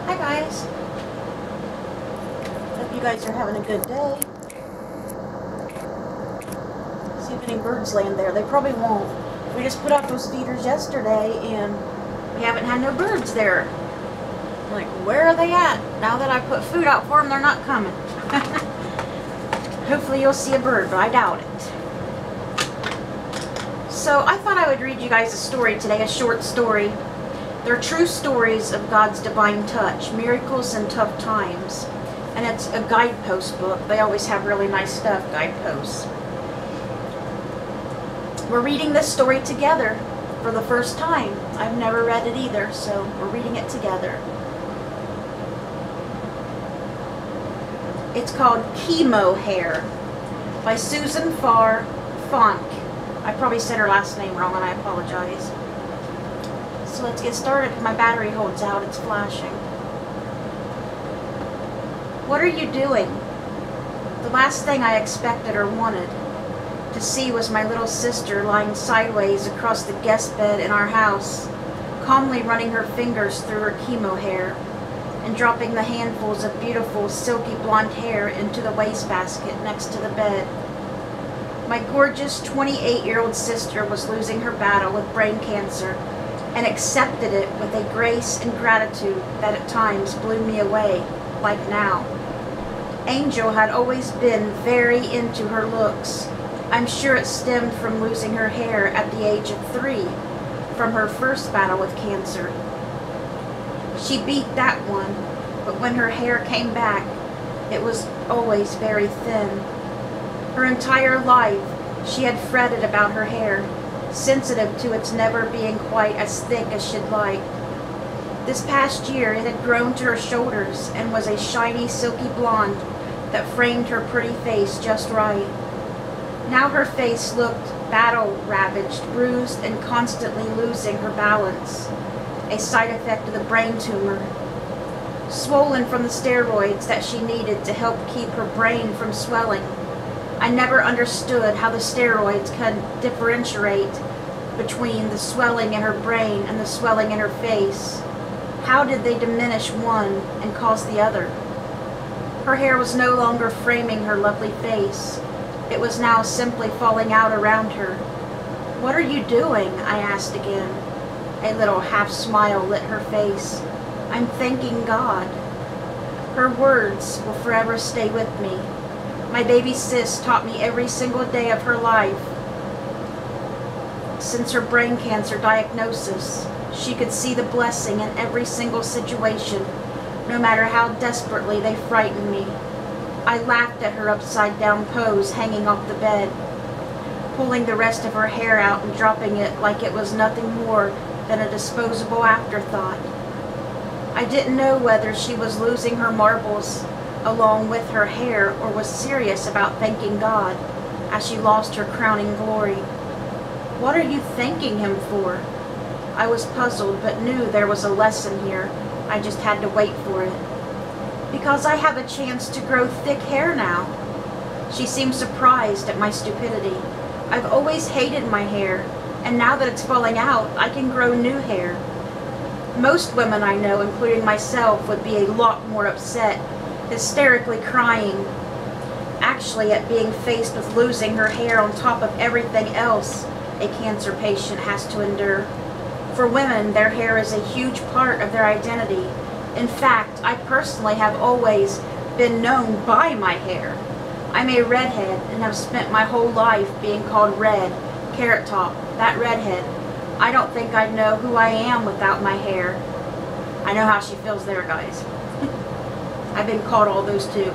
Hi guys. Hope you guys are having a good day. See if any birds land there. They probably won't. We just put out those feeders yesterday and we haven't had no birds there. I'm like, where are they at? Now that I put food out for them, they're not coming. Hopefully you'll see a bird, but I doubt it. So I thought I would read you guys a story today, a short story. They're true stories of God's divine touch, miracles in tough times. And it's a guidepost book. They always have really nice stuff, guideposts. We're reading this story together for the first time. I've never read it either, so we're reading it together. It's called Chemo Hair by Susan Farr, Fahncke. I probably said her last name wrong and I apologize. So let's get started. My battery holds out. It's flashing. What are you doing? The last thing I expected or wanted to see was my little sister lying sideways across the guest bed in our house, calmly running her fingers through her chemo hair and dropping the handfuls of beautiful silky blonde hair into the wastebasket next to the bed. My gorgeous 28-year-old sister was losing her battle with brain cancer and accepted it with a grace and gratitude that at times blew me away, like now. Angel had always been very into her looks. I'm sure it stemmed from losing her hair at the age of 3, from her first battle with cancer. She beat that one, but when her hair came back, it was always very thin. Her entire life, she had fretted about her hair, sensitive to its never being quite as thick as she'd like. This past year, it had grown to her shoulders and was a shiny, silky blonde that framed her pretty face just right. Now her face looked battle-ravaged, bruised, and constantly losing her balance, a side effect of the brain tumor. Swollen from the steroids that she needed to help keep her brain from swelling. I never understood how the steroids could differentiate between the swelling in her brain and the swelling in her face. How did they diminish one and cause the other? Her hair was no longer framing her lovely face. It was now simply falling out around her. "What are you doing?" I asked again. A little half-smile lit her face. "I'm thanking God." Her words will forever stay with me. My baby sis taught me every single day of her life. Since her brain cancer diagnosis, she could see the blessing in every single situation, no matter how desperately they frightened me. I laughed at her upside-down pose hanging off the bed, pulling the rest of her hair out and dropping it like it was nothing more than a disposable afterthought. I didn't know whether she was losing her marbles along with her hair or was serious about thanking God as she lost her crowning glory. "What are you thanking Him for?" I was puzzled but knew there was a lesson here. I just had to wait for it. "Because I have a chance to grow thick hair now." She seemed surprised at my stupidity. "I've always hated my hair, and now that it's falling out, I can grow new hair." Most women I know, including myself, would be a lot more upset, hysterically crying, actually, at being faced with losing her hair on top of everything else a cancer patient has to endure. For women, their hair is a huge part of their identity. In fact, I personally have always been known by my hair. I'm a redhead and have spent my whole life being called Red, Carrot Top, that redhead. I don't think I'd know who I am without my hair. I know how she feels there, guys. I've been called all those too.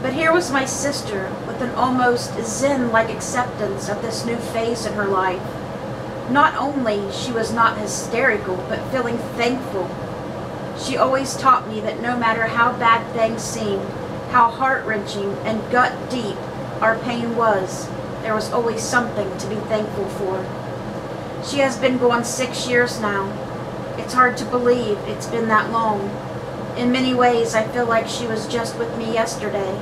But here was my sister with an almost zen-like acceptance of this new phase in her life. Not only she was not hysterical, but feeling thankful. She always taught me that no matter how bad things seemed, how heart-wrenching and gut-deep our pain was, there was always something to be thankful for. She has been gone 6 years now. It's hard to believe it's been that long. In many ways, I feel like she was just with me yesterday.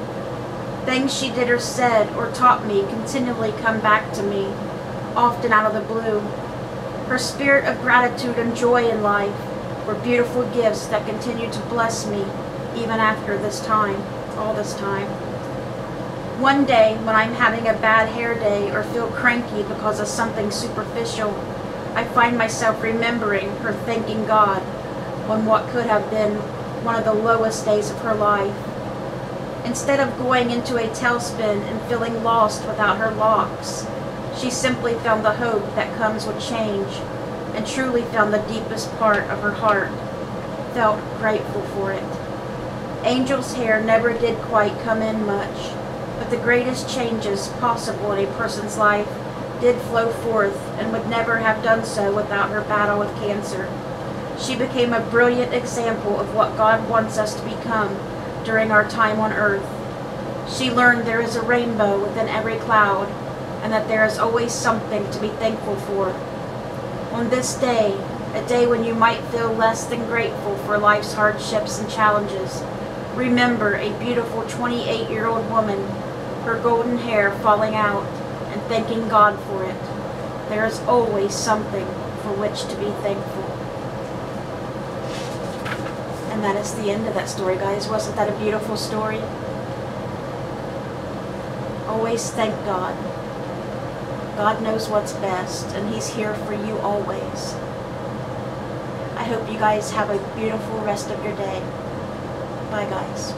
Things she did or said or taught me continually come back to me, often out of the blue. Her spirit of gratitude and joy in life, were beautiful gifts that continue to bless me even after this time, all this time. One day, when I'm having a bad hair day or feel cranky because of something superficial, I find myself remembering her thanking God on what could have been one of the lowest days of her life. Instead of going into a tailspin and feeling lost without her locks, she simply found the hope that comes with change and truly found the deepest part of her heart, felt grateful for it. Angel's hair never did quite come in much, but the greatest changes possible in a person's life did flow forth and would never have done so without her battle with cancer. She became a brilliant example of what God wants us to become during our time on earth. She learned there is a rainbow within every cloud and that there is always something to be thankful for. On this day, a day when you might feel less than grateful for life's hardships and challenges, remember a beautiful 28-year-old woman, her golden hair falling out, and thanking God for it. There is always something for which to be thankful. And that is the end of that story, guys. Wasn't that a beautiful story? Always thank God. God knows what's best, and He's here for you always. I hope you guys have a beautiful rest of your day. Bye, guys.